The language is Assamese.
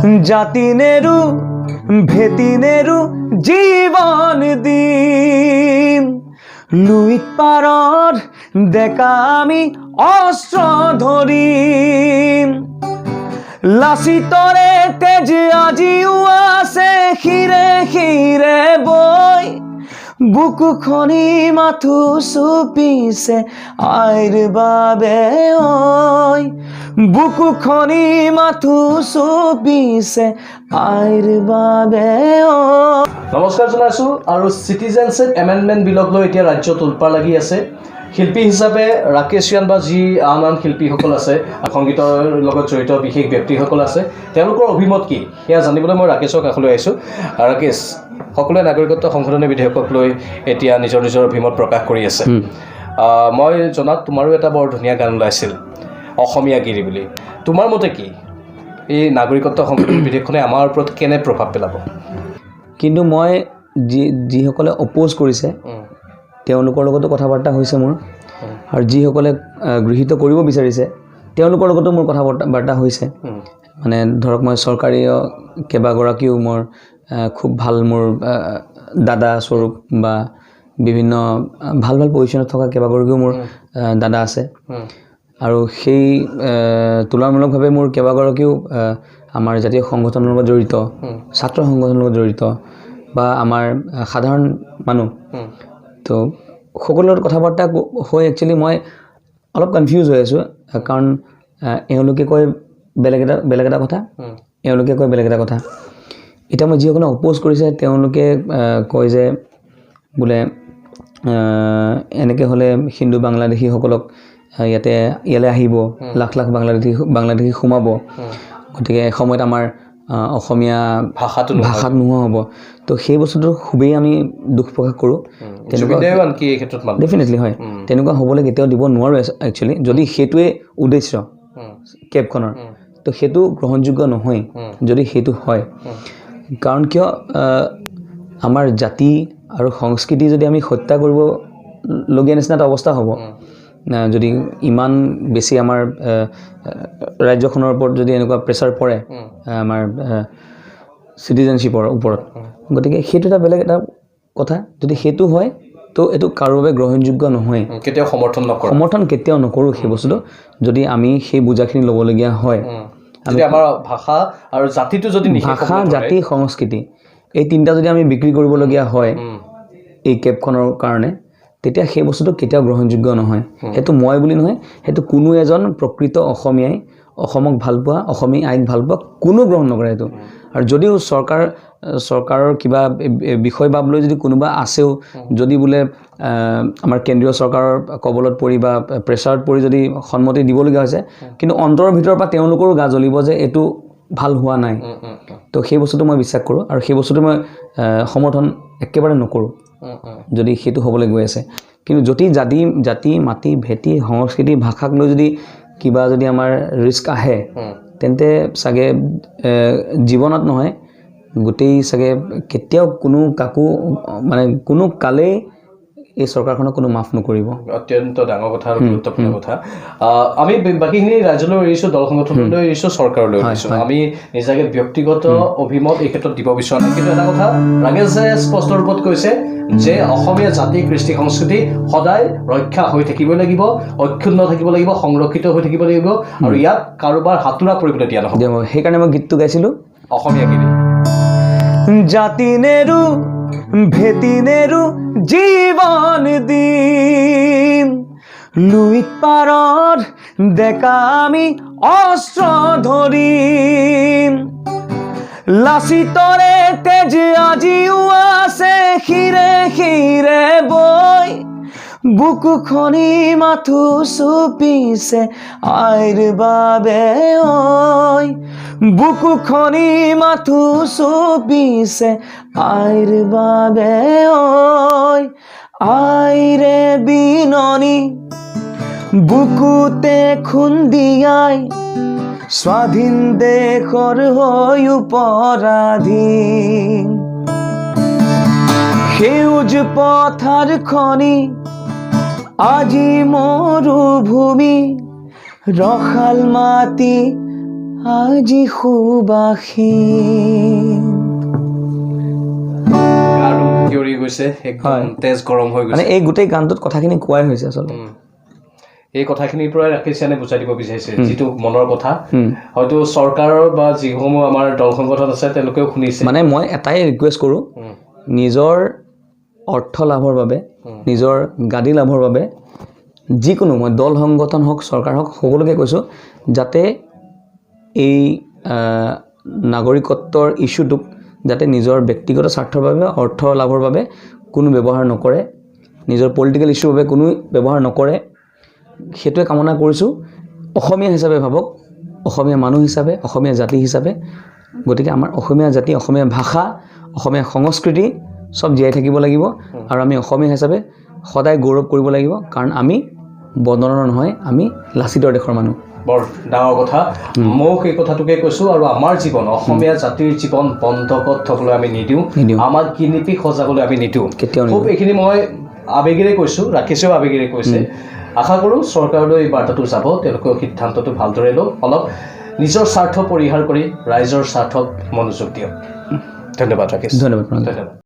জাতি নেৰু ভেটি নেৰু জীৱন দিম লুইত পাৰত ডেকা আমি অস্ত্ৰ ধৰিম লাচিতৰে তেজ আজিও আছে শিৰে শিৰে বৈ বুকু খনি মাথো চুপিছে আইৰ বাবে ঐ বুকু খনি মাথো চুপিছে আইৰ বাবে ঐ। নমস্কাৰ জনাইছোঁ আৰু চিটিজেনশ্বিপ এমেণ্ডমেণ্ট বিলক লৈ এতিয়া ৰাজ্য তোলপাৰ লাগি আছে। শিল্পী হিচাপে ৰাকেশিয়ান বা যি আন শিল্পীসকল আছে সংগীতৰ লগত জড়িত বিশেষ ব্যক্তিসকল আছে তেওঁলোকৰ অভিমত কি সেয়া জানিবলৈ মই ৰাকেশৰ কাষলৈ আহিছোঁ। ৰাকেশ, সকলোৱে নাগৰিকত্ব সংশোধনী বিধেয়কক লৈ এতিয়া নিজৰ নিজৰ অভিমত প্ৰকাশ কৰি আছে। মই জনাত তোমাৰো এটা বৰ ধুনীয়া গান ওলাইছিল অসমীয়া গিৰি বুলি। তোমাৰ মতে কি এই নাগৰিকত্ব সংশোধনী বিধেয়কখনে আমাৰ ওপৰত কেনে প্ৰভাৱ পেলাব? কিন্তু মই যিসকলে অপ'জ কৰিছে তেওঁলোকৰ লগতো কথা বাৰ্তা হৈছে মোৰ, আৰু যিসকলে গৃহীত কৰিব বিচাৰিছে তেওঁলোকৰ লগতো মোৰ কথা বাৰ্তা হৈছে। মানে ধৰক মই চৰকাৰী কেইবাগৰাকীও মোৰ খুব ভাল মোৰ দাদা স্বৰূপ বা বিভিন্ন ভাল ভাল পজিশ্যনত থকা কেইবাগৰাকীও মোৰ দাদা আছে, আৰু সেই তুলনামূলকভাৱে মোৰ কেইবাগৰাকীও আমাৰ জাতীয় সংগঠনৰ লগত জড়িত, ছাত্ৰ সংগঠনৰ লগত জড়িত বা আমাৰ সাধাৰণ মানুহ। তো সকলোৰ লগত কথা বাৰ্তা হৈ একচুৱেলি মই অলপ কনফিউজ হৈ আছোঁ, কাৰণ এওঁলোকে কয় বেলেগ এটা কথা, এওঁলোকে কয় বেলেগ এটা কথা। এতিয়া মই যিসকলে অপ'জ কৰিছে তেওঁলোকে কয় যে বোলে এনেকৈ হ'লে হিন্দু বাংলাদেশীসকলক ইয়ালৈ আহিব, লাখ লাখ বাংলাদেশী সোমাব, গতিকে এসময়ত আমাৰ অসমীয়া ভাষাটো নোহোৱা হ'ব। তো সেই বস্তুটো খুবেই আমি দুখ প্ৰকাশ কৰোঁ। ডেফিনেটলি হয়, তেনেকুৱা হ'বলৈ কেতিয়াও দিব নোৱাৰোঁ একচুৱেলি। যদি সেইটোৱে উদ্দেশ্য কেবখনৰ, তো সেইটো গ্ৰহণযোগ্য নহয় যদি সেইটো হয়। কাৰণ কিয় আমাৰ জাতি আৰু সংস্কৃতি যদি আমি হত্যা কৰিবলগীয়া নিচিনা এটা অৱস্থা হ'ব যদি ইমান বেছি আমাৰ ৰাজ্যখনৰ ওপৰত যদি এনেকুৱা প্ৰেছাৰ পৰে আমাৰ চিটিজেনশ্বিপৰ ওপৰত। গতিকে সেইটো এটা বেলেগ এটা কথা। যদি সেইটো হয় তো এইটো কাৰো বাবে গ্ৰহণযোগ্য নহয়, কেতিয়াও সমৰ্থন কেতিয়াও নকৰোঁ সেই বস্তুটো। যদি আমি সেই বুজাখিনি ল'বলগীয়া হয়, আমাৰ ভাষা আৰু জাতিটো যদি ভাষা জাতি সংস্কৃতি এই তিনিটা যদি আমি বিক্ৰী কৰিবলগীয়া হয় এই কেবখনৰ কাৰণে, তেতিয়া সেই বস্তুটো কেতিয়াও গ্ৰহণযোগ্য নহয়। সেইটো মই বুলি নহয়, সেইটো কোনো এজন প্ৰকৃত অসমীয়াই অসমক ভাল পোৱা, অসমীয়া আইক ভাল পোৱা কোনো গ্ৰহণ নকৰে সেইটো। আৰু যদিও চৰকাৰৰ কিবা বিষয় ভাব লৈ যদি কোনোবা আছেও, যদি বোলে আমাৰ কেন্দ্ৰীয় চৰকাৰৰ কবলত পৰি বা প্ৰেছাৰত পৰি যদি সন্মতি দিবলগীয়া হৈছে, কিন্তু অন্তৰৰ ভিতৰৰ পৰা তেওঁলোকৰো গা জ্বলিব যে এইটো ভাল হোৱা নাই। তো সেই বস্তুটো মই বিশ্বাস কৰোঁ, আৰু সেই বস্তুটো মই সমৰ্থন একেবাৰে নকৰোঁ যদি সেইটো হ'বলৈ গৈ আছে। কিন্তু যদি জাতি মাটি ভেটি সংস্কৃতি ভাষাক লৈ যদি আমাৰ ৰিস্ক আহে, তেন্তে চাগে জীৱনত নহয় গোটেই চাগে কেতিয়াও কাকো মানে কোনো কালেই এই চৰকাৰখনক কোনো মাফ নকৰিব। অত্যন্ত ডাঙৰ কথা আৰু গুৰুত্বপূৰ্ণ কথা। আমি বাকীখিনি ৰাজ্যলৈ এৰিছোঁ, দল সংগঠনলৈ এৰিছোঁ, চৰকাৰলৈ এৰিছোঁ। আমি নিজাকে ব্যক্তিগত অভিমত এই ক্ষেত্ৰত দিব বিচৰা নাই। কিন্তু এটা কথা ৰাকেশে স্পষ্ট ৰূপত কৈছে যে অসমীয়া জাতি কৃষ্টি সংস্কৃতি সদায় ৰক্ষা হৈ থাকিব লাগিব, অক্ষুণ্ণ থাকিব লাগিব, সংৰক্ষিত হৈ থাকিব লাগিব, আৰু ইয়াত কাৰোবাৰ হাতোৰা পৰিবলৈ দিয়া নহয়। সেইকাৰণে মই গীতটো গাইছিলোঁ অসমীয়া গীত। জাতি নেৰু ভেটি নেৰু জীৱন দিম লুইত পাৰত ডেকা আমি অস্ত্ৰ ধৰিম লাচিতৰে তেজ আজিও আছে শিৰে শিৰে বৈ বুকু খনি মাথো চুপিছে আইৰ বাবে ঐ বুকু খনি মাথো চুপিছে আইৰ বাবে ঐ আইৰে বিননি বুকুতে খুন্দিয়াই স্বাধীন দেশৰ হৈ উপৰাধী সেউজ পথাৰ খনি আজি মৰুভূমি ৰখাল মাটি আজি সুবাসীন। গাটো শিয়ৰি গৈছে, একদম তেজ গৰম হৈ মানে গৈছে। এই গোটেই গানটোত কথাখিনি কোৱাই হৈছে আচলতে। এই কথাখিনিৰ পৰাই ৰাকেশ সিয়ানে বুজাই দিব বিচাৰিছে যিটো মনৰ কথা। হয়তো চৰকাৰৰ বা যিসমূহ আমাৰ দল সংগঠন আছে তেওঁলোকেও শুনিছে। মানে মই এটাই ৰিকুৱেষ্ট কৰোঁ, নিজৰ অৰ্থ লাভৰ বাবে, নিজৰ গাদী লাভৰ বাবে যিকোনো মই দল সংগঠন হওক চৰকাৰ হওক সকলোকে কৈছোঁ যাতে এই নাগৰিকত্বৰ ইছ্যুটোক যাতে নিজৰ ব্যক্তিগত স্বাৰ্থৰ বাবে অৰ্থ লাভৰ বাবে কোনো ব্যৱহাৰ নকৰে, নিজৰ পলিটিকেল ইছ্যুৰ বাবে কোনো ব্যৱহাৰ নকৰে, সেইটোৱে কামনা কৰিছোঁ। অসমীয়া হিচাপে ভাবক, অসমীয়া মানুহ হিচাপে, অসমীয়া জাতি হিচাপে। গতিকে আমাৰ অসমীয়া জাতি, অসমীয়া ভাষা, অসমীয়া সংস্কৃতি চব জীয়াই থাকিব লাগিব আৰু আমি অসমীয়া হিচাপে সদায় গৌৰৱ কৰিব লাগিব, কাৰণ আমি বন্দনৰ নহয়, আমি লাচিতৰ দেশৰ মানুহ। বৰ ডাঙৰ কথা। ময়ো সেই কথাটোকে কৈছোঁ। আৰু আমাৰ জীৱন, অসমীয়া জাতিৰ জীৱন বন্ধকত থ'বলৈ আমি নিদিওঁ, আমাক কিনিপি সজাবলৈ আমি নিদিওঁ কেতিয়াও খুব। এইখিনি মই আৱেগেৰে কৈছোঁ, ৰাকেশেও আৱেগেৰে কৈছে। আশা কৰোঁ চৰকাৰলৈ এই বাৰ্তাটো যাব, তেওঁলোকেও সিদ্ধান্তটো ভালদৰে লওক, অলপ নিজৰ স্বাৰ্থ পৰিহাৰ কৰি ৰাইজৰ স্বাৰ্থত মনোযোগ দিয়ক। ধন্যবাদ ৰাকেশ। ধন্যবাদ।